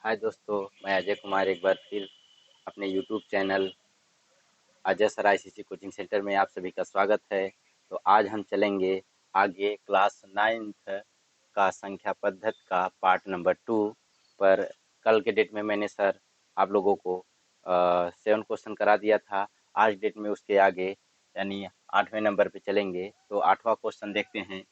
हाय दोस्तों, मैं अजय कुमार एक बार फिर अपने YouTube channel Ajay sir ICC coaching centre में आप सभी का स्वागत है। तो आज हम चलेंगे आगे क्लास 9th का संख्या पद्धति का पार्ट नंबर 2 पर। कल के डेट में मैंने सर आप लोगों को 7 क्वेश्चन करा दिया था। आज डेट में उसके आगे यानी 8वें नंबर पे चलेंगे। तो 8वां क्वेश्चन देखते हैं।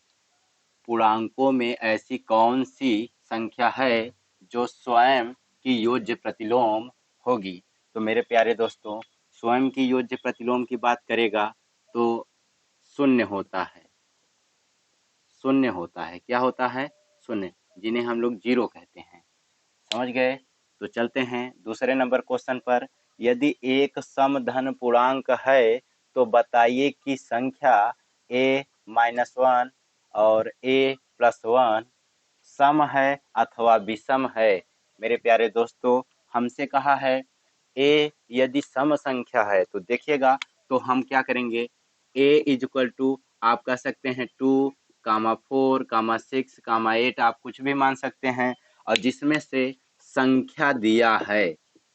पूर्णांकों में ऐसी कौन सी संख्या है जो स्वयं की योज्य प्रतिलोम होगी। तो मेरे प्यारे दोस्तों, स्वयं की योज्य प्रतिलोम की बात करेगा तो शून्य होता है। शून्य होता है, क्या होता है? शून्य, जिन्हें हम लोग जीरो कहते हैं। समझ गए? तो चलते हैं दूसरे नंबर क्वेश्चन पर। यदि एक समधन पूर्णांक है तो बताइए कि संख्या a-1 और a+1 सम है अथवा विषम है। मेरे प्यारे दोस्तों, हमसे कहा है a यदि सम संख्या है तो देखिएगा, तो हम क्या करेंगे, a इक्वल टू आप कह सकते हैं 2, 4, 6, 8 आप कुछ भी मान सकते हैं। और जिसमें से संख्या दिया है,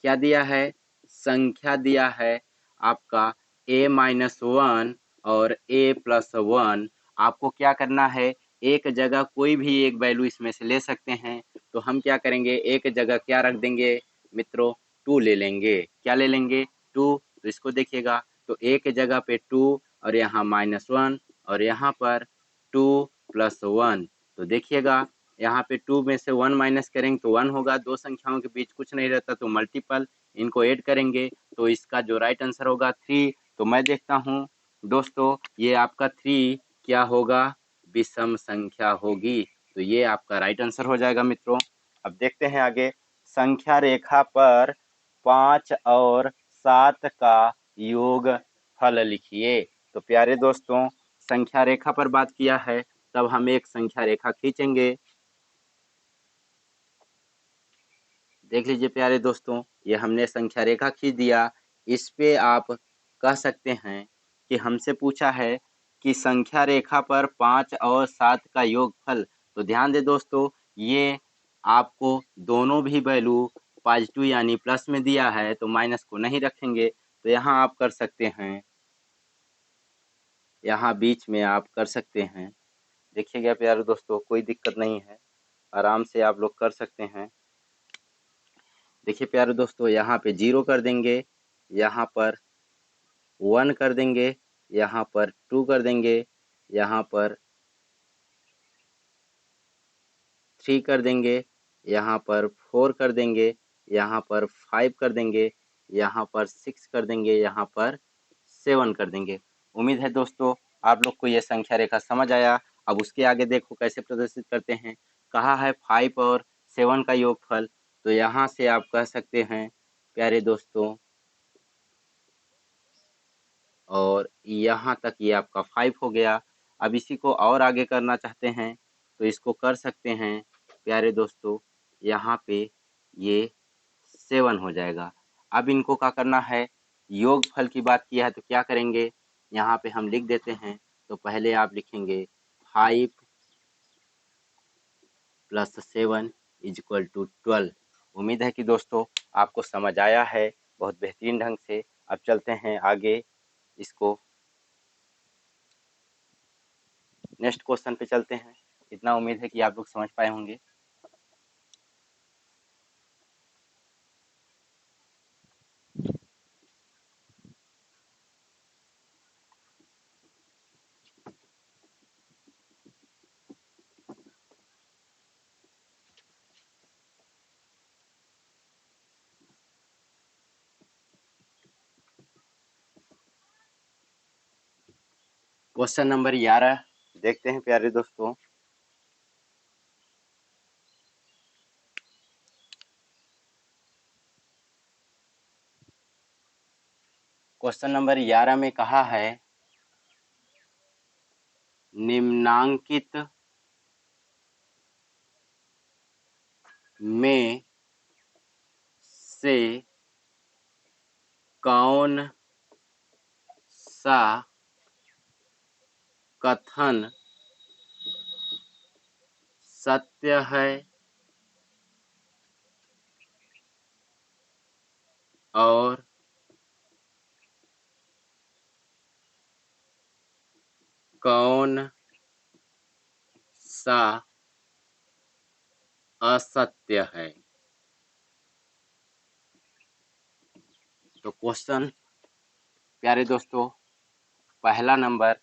क्या दिया है? संख्या दिया है आपका a-1 और a+1। आपको क्या करना है, एक जगह कोई भी एक वैल्यू इसमें से ले सकते हैं। तो हम क्या करेंगे, एक जगह क्या रख देंगे मित्रों, 2 ले लेंगे। क्या ले लेंगे? 2। तो इसको देखिएगा, तो एक जगह पे 2 और यहाँ -1 और यहाँ पर 2+1। तो देखिएगा, यहाँ पे 2 में से 1 माइनस करेंगे तो 1 होगा। दो संख्याओं के बीच कुछ नहीं रहता तो मल्टीपल, इनको ऐड करेंगे तो इसका जो राइट आंसर होगा 3। तो मैं देखता हूँ दोस्तों, ये आपका 3 क्या होगा? विषम संख्या होगी। तो ये आपका राइट आंसर हो जाएगा मित्रों। अब देखते हैं आगे। संख्या रेखा पर 5 और 7 का योग फल लिखिए। तो प्यारे दोस्तों, संख्या रेखा पर बात किया है, तब हम एक संख्या रेखा खींचेंगे। देख लीजिए प्यारे दोस्तों, ये हमने संख्या रेखा खींच दिया। इस पे आप कह सकते हैं कि हमसे पूछा है कि संख्या रेखा पर 5 और 7 का योगफल। तो ध्यान दे दोस्तों, ये आपको दोनों भी वैल्यू पॉजिटिव यानी प्लस में दिया है, तो माइनस को नहीं रखेंगे। तो यहाँ आप कर सकते हैं, यहाँ बीच में आप कर सकते हैं। देखिएगा प्यारे दोस्तों, कोई दिक्कत नहीं है, आराम से आप लोग कर सकते हैं। देखिए प्यारे दोस्तों, यहाँ पे 0 कर देंगे, यहाँ पर 1 कर देंगे, यहाँ पर 2 कर देंगे, यहाँ पर 3 कर देंगे, यहाँ पर 4 कर देंगे, यहाँ पर 5 कर देंगे, यहाँ पर 6 कर देंगे, यहाँ पर 7 कर देंगे। उम्मीद है दोस्तों आप लोग को ये संख्या रेखा समझ आया। अब उसके आगे देखो कैसे प्रदर्शित करते हैं। कहा है 5 और 7 का योगफल। तो यहाँ से आप कह सकते हैं प्यारे दोस्तों, और यहाँ तक ये आपका 5 हो गया। अब इसी को और आगे करना चाहते हैं तो इसको कर सकते हैं प्यारे दोस्तों, यहाँ पे ये 7 हो जाएगा। अब इनको क्या करना है, योगफल की बात किया है तो क्या करेंगे, यहाँ पे हम लिख देते हैं। तो पहले आप लिखेंगे 5 + 7 = 12। उम्मीद है कि दोस्तों आपको समझ आया है बहुत बेहतरीन ढंग से। अब चलते हैं आगे, इसको नेक्स्ट क्वेश्चन पे चलते हैं। इतना उम्मीद है कि आप लोग समझ पाए होंगे। क्वेश्चन नंबर 11 देखते हैं प्यारे दोस्तों। क्वेश्चन नंबर 11 में कहा है, निम्नांकित में से कौन सा कथन सत्य है और कौन सा असत्य है। तो क्वेश्चन प्यारे दोस्तों, पहला नंबर,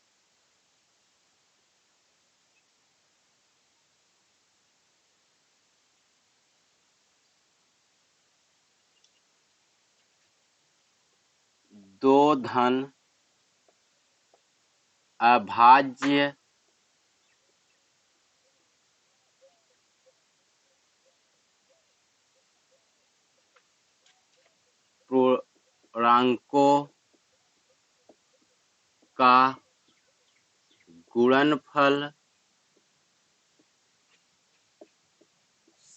दो धन अभाज्य पूर्णांकों का गुणनफल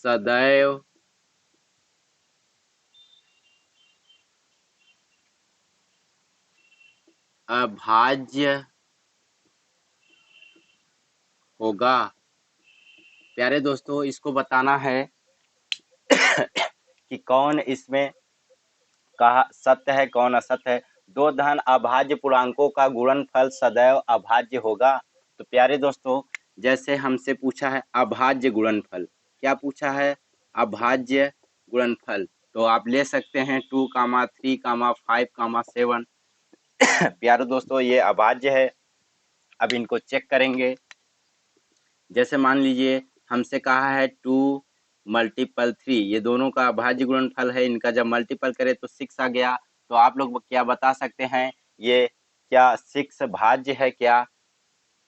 सदैव अभाज्य होगा। प्यारे दोस्तों, इसको बताना है कि कौन इसमें कहा सत्य है, कौन असत्य है। दो धन अभाज्य पूर्णांकों का गुणनफल सदैव अभाज्य होगा। तो प्यारे दोस्तों, जैसे हमसे पूछा है अभाज्य गुणनफल, क्या पूछा है? अभाज्य गुणनफल। तो आप ले सकते हैं 2, 3, 5, 7। प्यारे दोस्तों, ये अभाज्य है। अब इनको चेक करेंगे। जैसे मान लीजिए हमसे कहा है 2 × 3, ये दोनों का अभाज्य गुणनफल है। इनका जब मल्टीपल करें तो 6 आ गया। तो आप लोग क्या बता सकते हैं, ये क्या 6 भाज्य है क्या,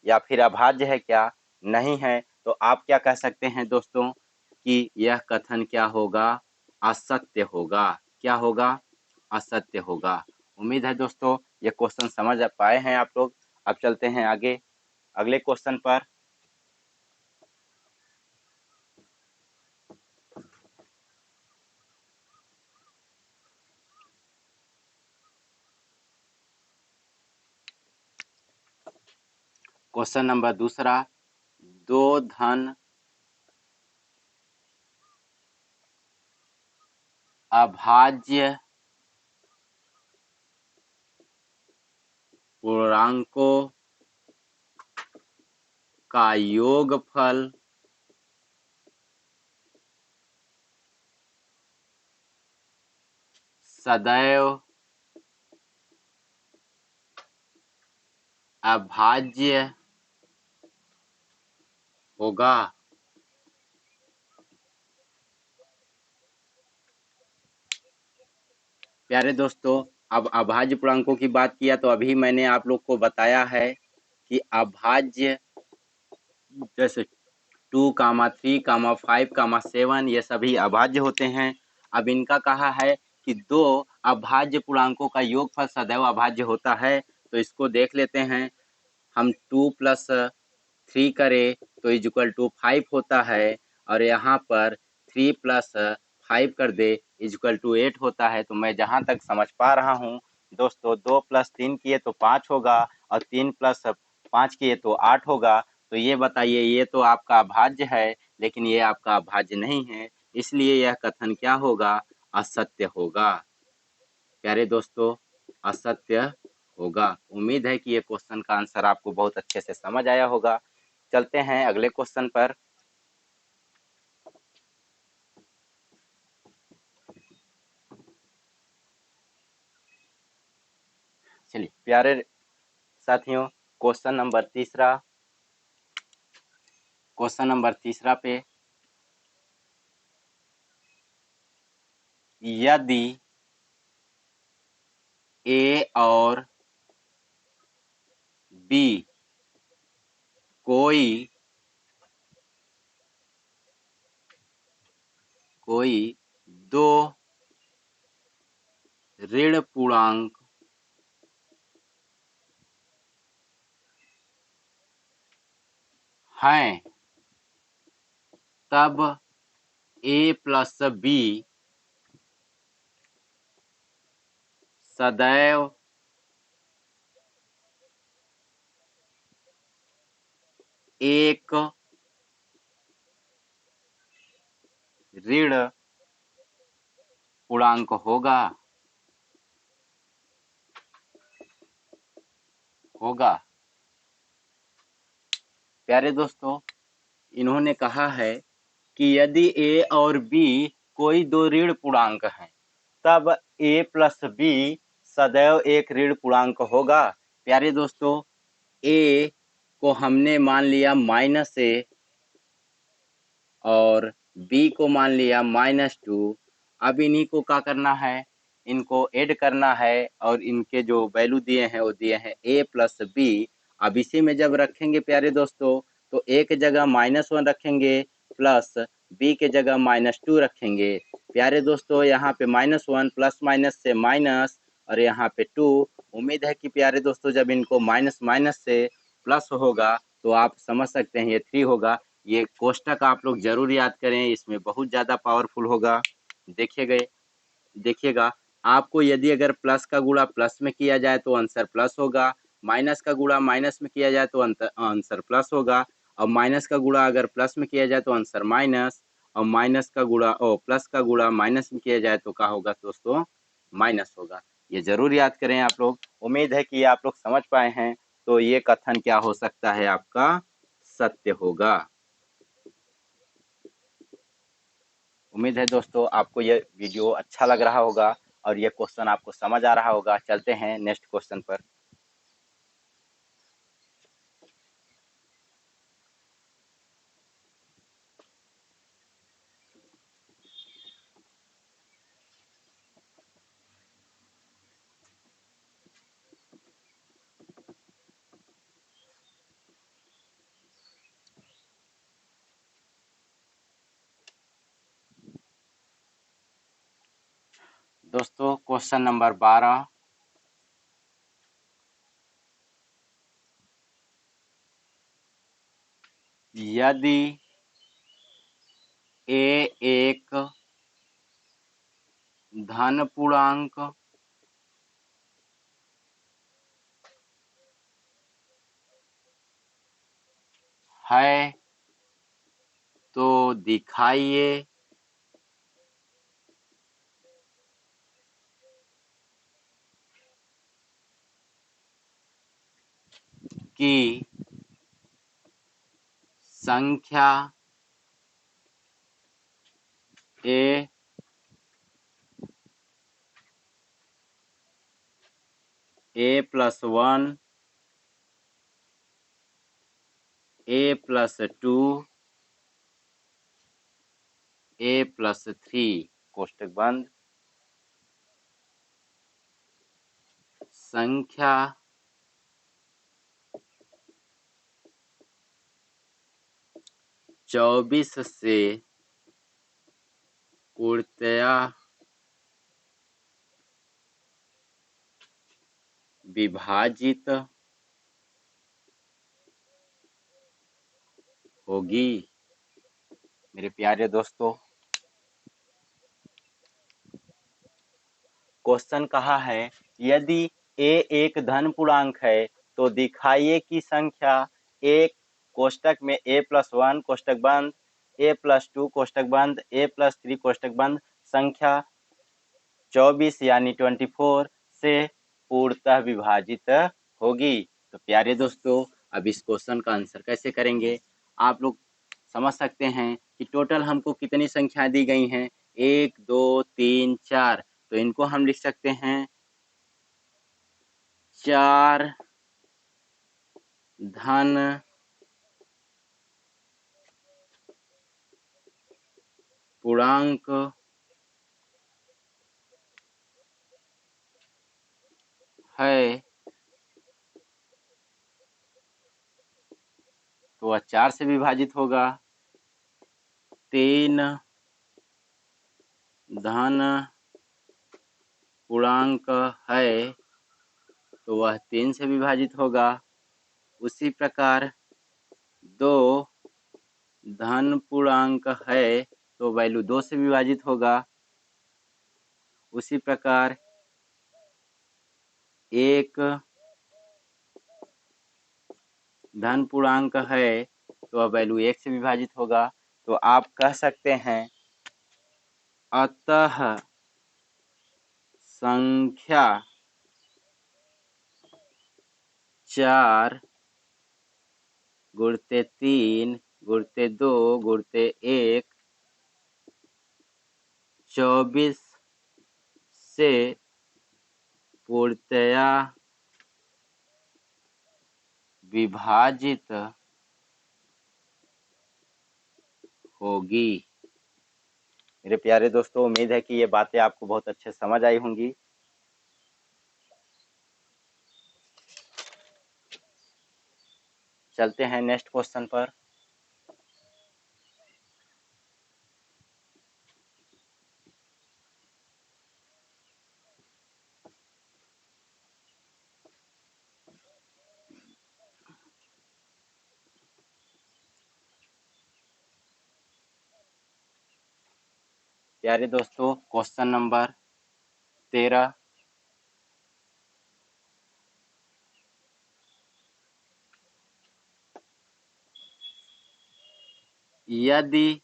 या फिर अभाज्य है क्या? नहीं है। तो आप क्या कह सकते हैं दोस्तों कि यह कथन क्या होगा? असत्य होगा। क्या होगा? असत्य होगा। उम्मीद है दोस्तों ये क्वेश्चन समझ पाए हैं आप लोग। अब चलते हैं आगे अगले क्वेश्चन पर। क्वेश्चन नंबर दूसरा, दो धन अभाज्य पूर्णांकों का योगफल सदैव अभाज्य होगा। प्यारे दोस्तों, अब अभाज्य पूर्णांकों की बात किया तो अभी मैंने आप लोग को बताया है कि अभाज्य जैसे 2, 3, 5, 7 ये सभी अभाज्य होते हैं। अब इनका कहा है कि दो अभाज्य पूर्णांकों का योगफल सदैव अभाज्य होता है। तो इसको देख लेते हैं। हम 2 + 3 करें तो = 5 होता है, और यहाँ पर 3 + 5 कर दे = 8 होता है। तो मैं जहाँ तक समझ पा रहा हूँ दोस्तों, 2 + 3 किए तो 5 होगा, और 3 + 5 किए तो 8 होगा। तो ये बताइए, ये तो आपका अभाज्य है, लेकिन ये आपका अभाज्य नहीं है, इसलिए यह कथन क्या होगा? असत्य होगा। प्यारे दोस्तों, असत्य होगा। उम्मीद है कि ये क्वेश्चन का आंसर आपको बहुत अच्छे से समझ आया होगा। चलते हैं अगले क्वेश्चन पर। चलिए प्यारे साथियों, क्वेश्चन नंबर तीसरा पे, यदि ए और बी कोई दो ऋण पूर्णांक हैं, तब ए प्लस बी सदैव एक ऋण पूर्णांक होगा। होगा। प्यारे दोस्तों, इन्होंने कहा है कि यदि ए और बी कोई दो ऋण पूर्णांक हैं, तब ए प्लस बी सदैव एक ऋण पूर्णांक होगा। प्यारे दोस्तों, ए को हमने मान लिया -a और बी को मान लिया -2। अब इन्हीं को क्या करना है, इनको ऐड करना है और इनके जो वैल्यू दिए हैं वो दिए हैं a प्लस बी। अब इसी में जब रखेंगे प्यारे दोस्तों, तो a के जगह -1 रखेंगे प्लस b के जगह -2 रखेंगे। प्यारे दोस्तों, यहाँ पे -1 प्लस माइनस से माइनस और यहाँ पे 2। उम्मीद है कि प्यारे दोस्तों जब इनको माइनस माइनस से प्लस होगा तो आप समझ सकते हैं ये 3 होगा। ये कोष्टक आप लोग जरूर याद करें, इसमें बहुत ज़्यादा पावरफुल होगा। देखिएगा, आपको यदि अगर प्लस का गुणा प्लस में किया जाए तो आंसर प्लस होगा, माइनस का गुणा माइनस में किया जाए तो आंसर प्लस होगा, और माइनस का गुणा अगर प्लस में किया जाए तो आंसर माइनस, और माइनस का गुणा प्लस का गुणा माइनस में किया जाए तो क्या होगा दोस्तों, माइनस होगा। ये जरूर याद करें आप लोग। उम्मीद है कि आप लोग समझ पाए हैं। तो ये कथन क्या हो सकता है, आपका सत्य होगा। उम्मीद है दोस्तों आपको ये वीडियो अच्छा लग रहा होगा और ये क्वेश्चन आपको समझ आ रहा होगा। चलते हैं नेक्स्ट क्वेश्चन पर। दोस्तों क्वेश्चन नंबर 12, यदि ए एक धन पूर्णांक है तो दिखाइए कि संख्या ए प्लस 1, ए प्लस 2, ए प्लस 3 कोष्टक बंद, संख्या चौबीस से पूर्णतया विभाजित होगी। मेरे प्यारे दोस्तों, क्वेश्चन कहा है यदि ए एक धन पूर्णांक है तो दिखाइए कि संख्या एक कोष्टक में ए प्लस 1 कोष्टक बंद, ए प्लस 2 कोष्टक बंद, ए प्लस 3 कोष्टक बंद, संख्या 24 यानी 24 से पूर्णतः विभाजित होगी। तो प्यारे दोस्तों, अब इस क्वेश्चन का आंसर कैसे करेंगे, आप लोग समझ सकते हैं कि टोटल हमको कितनी संख्याएं दी गई हैं, 1 2 3 4। तो इनको हम लिख सकते हैं 4 धन पूर्णांक है, तो वह 4 से विभाजित होगा। 3 धन पूर्णांक है तो वह 3 से विभाजित होगा। उसी प्रकार 2 धन पूर्णांक है तो वैल्यू 2 से विभाजित होगा। उसी प्रकार 1 धन पूर्णांक है तो अब वैल्यू 1 से विभाजित होगा। तो आप कह सकते हैं अतः संख्या 4 गुणते 3 गुणते 2 गुणते 1 24 से पूर्णतया विभाजित होगी। मेरे प्यारे दोस्तों, उम्मीद है कि ये बातें आपको बहुत अच्छे समझ आई होंगी। चलते हैं नेक्स्ट क्वेश्चन पर। प्यारे दोस्तों, क्वेश्चन नंबर 13। यदि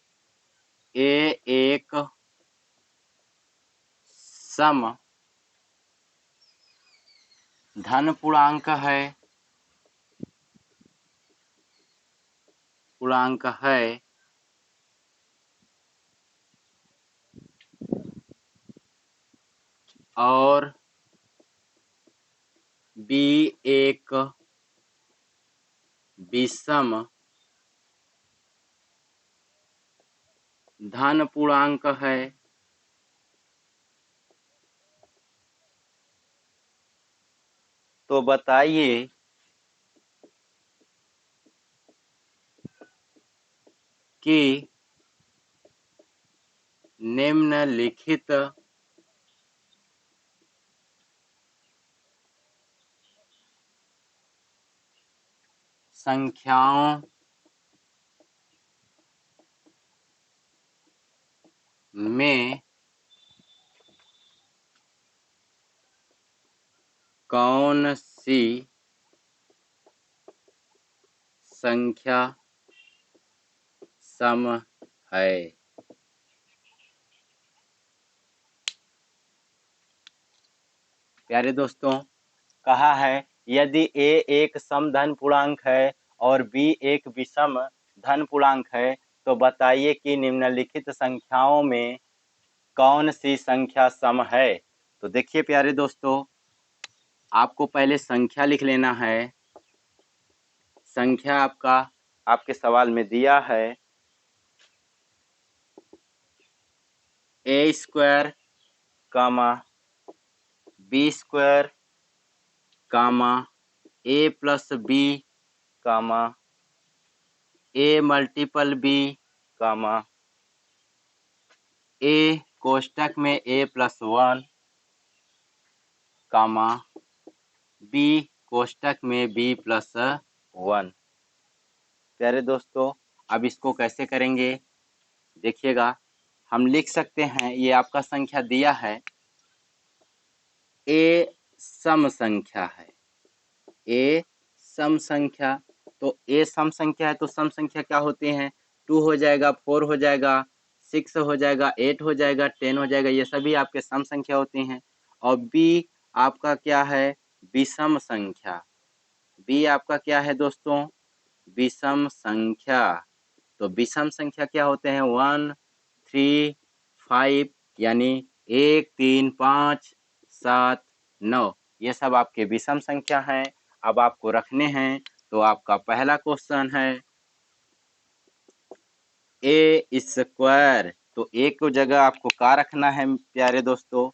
ए एक सम धन पूर्णांक है और बी एक विषम धन पूर्णांक है, तो बताइए कि निम्नलिखित संख्याओं में कौन सी संख्या सम है। प्यारे दोस्तों, कहा है यदि ए एक सम धन पूर्णांक है और बी एक विषम धन पूर्णांक है, तो बताइए कि निम्नलिखित संख्याओं में कौन सी संख्या सम है। तो देखिए प्यारे दोस्तों, आपको पहले संख्या लिख लेना है। संख्या आपके सवाल में दिया है ए स्क्वायर कामा बी स्क्वायर कामा ए प्लस बी कामा ए मल्टीपल बी कामा ए कोष्टक में ए प्लस 1 कामा बी कोष्टक में बी प्लस 1। प्यारे दोस्तों, अब इसको कैसे करेंगे देखिएगा। हम लिख सकते हैं, ये आपका संख्या दिया है, ए सम संख्या है, ए सम संख्या। तो ए सम संख्या है तो सम संख्या क्या होते हैं, 2 हो जाएगा, 4 हो जाएगा, 6 हो जाएगा, 8 हो जाएगा, 10 हो जाएगा, ये सभी आपके सम संख्या होते हैं। और बी आपका क्या है, विषम संख्या। बी आपका क्या है दोस्तों, विषम संख्या। तो विषम संख्या क्या होते हैं, 1 3 5, यानी 1 3 5 7 9, ये सब आपके विषम संख्या हैं। अब आपको रखने हैं, तो आपका पहला क्वेश्चन है ए स्क्वायर। तो ए को जगह आपको क्या रखना है प्यारे दोस्तों,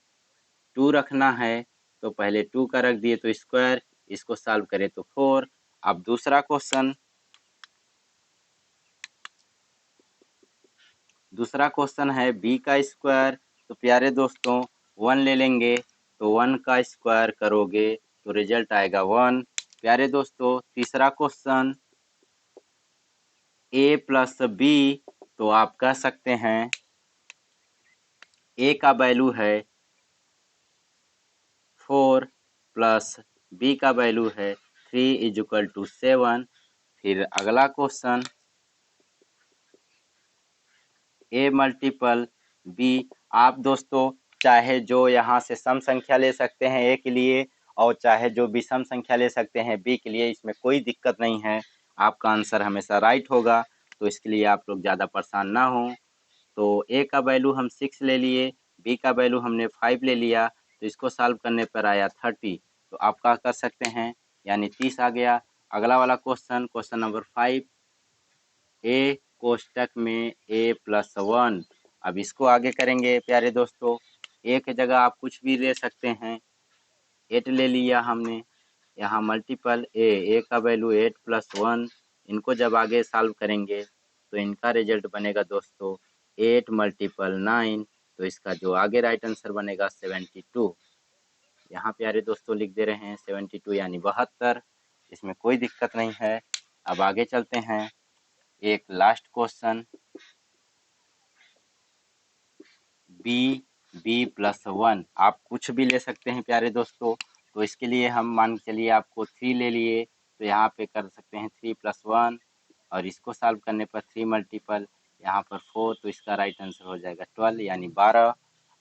2 रखना है। तो पहले 2 का रख दिए तो स्क्वायर, इसको सॉल्व करें तो 4। अब दूसरा क्वेश्चन है बी का स्क्वायर। तो प्यारे दोस्तों 1 ले लेंगे, तो 1 का स्क्वायर करोगे तो रिजल्ट आएगा 1। प्यारे दोस्तों तीसरा क्वेश्चन ए प्लस बी। तो आप कह सकते हैं ए का वैल्यू है 4 प्लस बी का वैल्यू है 3 = 7। फिर अगला क्वेश्चन ए मल्टीपल बी। आप दोस्तों चाहे जो यहाँ से सम संख्या ले सकते हैं ए के लिए, और चाहे जो विषम संख्या ले सकते हैं बी के लिए, इसमें कोई दिक्कत नहीं है, आपका आंसर हमेशा राइट होगा। तो इसके लिए आप लोग ज़्यादा परेशान ना हो। तो ए का वैल्यू हम 6 ले लिए, बी का वैल्यू हमने 5 ले लिया, तो इसको सॉल्व करने पर आया 30। तो आप क्या कर सकते हैं, यानी 30 आ गया। अगला वाला क्वेश्चन, क्वेश्चन नंबर 5, ए कोष्टक में ए प्लस 1। अब इसको आगे करेंगे प्यारे दोस्तों। ए की जगह आप कुछ भी ले सकते हैं, 8 ले लिया हमने, यहाँ मल्टीपल ए का वैल्यू 8 प्लस 1। इनको जब आगे सॉल्व करेंगे तो इनका रिजल्ट बनेगा दोस्तों 8 मल्टीपल 9। तो इसका जो आगे राइट आंसर बनेगा 72। यहाँ प्यारे दोस्तों लिख दे रहे हैं 72 यानी 72। इसमें कोई दिक्कत नहीं है। अब आगे चलते हैं, एक लास्ट क्वेश्चन, बी प्लस 1। आप कुछ भी ले सकते हैं प्यारे दोस्तों। तो इसके लिए हम मान के चलिए आपको 3 ले लिए, तो यहाँ पे कर सकते हैं 3 प्लस 1, और इसको सॉल्व करने पर 3 मल्टीपल यहाँ पर 4, तो इसका राइट आंसर हो जाएगा 12 यानी 12।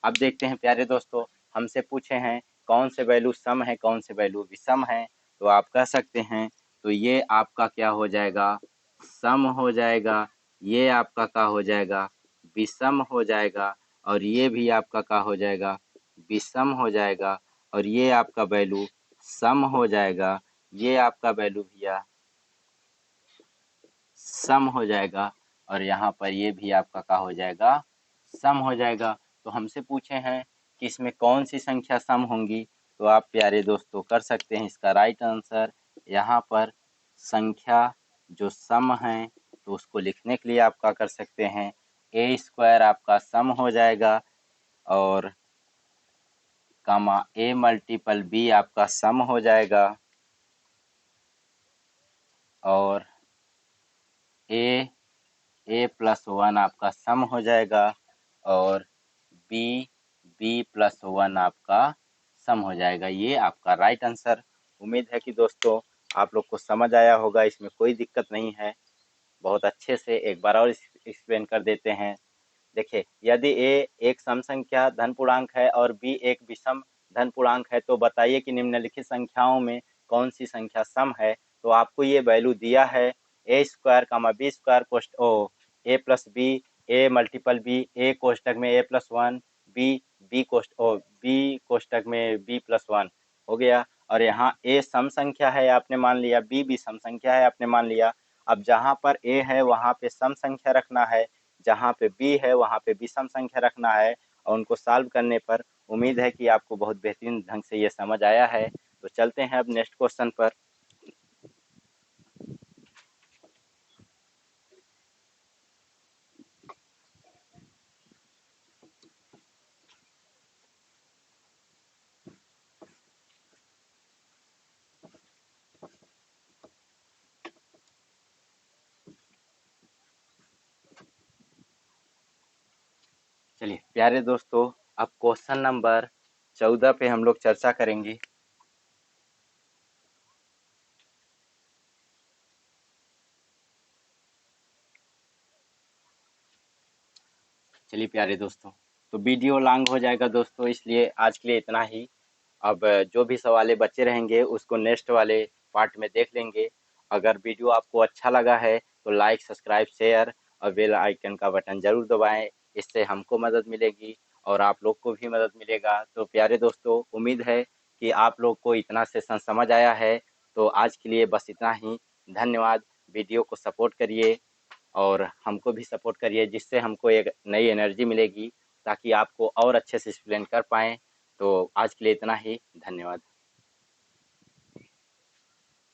अब देखते हैं प्यारे दोस्तों, हमसे पूछे हैं कौन से वैल्यू सम है, कौन से वैल्यू विषम है। तो आप कह सकते हैं, तो ये आपका क्या हो जाएगा, सम हो जाएगा। ये आपका क्या हो जाएगा, विषम हो जाएगा। और ये भी आपका क्या हो जाएगा, विषम हो जाएगा। और ये आपका वैल्यू सम हो जाएगा। ये आपका वैल्यू भैया सम हो जाएगा। और यहाँ पर ये भी आपका क्या हो जाएगा, सम हो जाएगा। तो हमसे पूछे हैं कि इसमें कौन सी संख्या सम होंगी। तो आप प्यारे दोस्तों कर सकते हैं इसका राइट आंसर, यहाँ पर संख्या जो सम है, तो उसको लिखने के लिए आप क्या कर सकते हैं, ए स्क्वायर आपका सम हो जाएगा, और कामा ए मल्टीपल बी आपका सम हो जाएगा, और ए प्लस 1 आपका सम हो जाएगा, और बी प्लस 1 आपका सम हो जाएगा। ये आपका राइट आंसर। उम्मीद है कि दोस्तों आप लोग को समझ आया होगा, इसमें कोई दिक्कत नहीं है। बहुत अच्छे से एक बार और एक्सप्लेन कर देते हैं। देखिए, यदि ए एक सम संख्या धन पूर्णांक है और बी एक विषम धन पूर्णांक है, तो बताइए कि निम्नलिखित संख्याओं में कौन सी संख्या सम है। तो आपको ये वैल्यू दिया है, ए स्क्वायर कामा बी स्क्वायर कोष्ट ओ ए प्लस बी, ए मल्टीपल बी, ए कोष्टक में ए प्लस 1, बी कोष्टक में बी प्लस 1 हो गया। और यहाँ ए सम संख्या है आपने मान लिया, बी भी सम संख्या है आपने मान लिया। अब जहाँ पर ए है वहाँ पे सम संख्या रखना है, जहाँ पे बी है वहाँ पे विषम संख्या रखना है, और उनको सॉल्व करने पर उम्मीद है कि आपको बहुत बेहतरीन ढंग से ये समझ आया है। तो चलते हैं अब नेक्स्ट क्वेश्चन पर। चलिए प्यारे दोस्तों, अब क्वेश्चन नंबर 14 पे हम लोग चर्चा करेंगे। चलिए प्यारे दोस्तों, तो वीडियो लॉन्ग हो जाएगा दोस्तों, इसलिए आज के लिए इतना ही। अब जो भी सवाल बचे रहेंगे उसको नेक्स्ट वाले पार्ट में देख लेंगे। अगर वीडियो आपको अच्छा लगा है तो लाइक, सब्सक्राइब, शेयर और बेल आइकन का बटन ज़रूर दबाएं। इससे हमको मदद मिलेगी और आप लोग को भी मदद मिलेगा। तो प्यारे दोस्तों, उम्मीद है कि आप लोग को इतना सेशन समझ आया है। तो आज के लिए बस इतना ही। धन्यवाद। वीडियो को सपोर्ट करिए और हमको भी सपोर्ट करिए, जिससे हमको एक नई एनर्जी मिलेगी ताकि आपको और अच्छे से एक्सप्लेन कर पाएँ। तो आज के लिए इतना ही। धन्यवाद।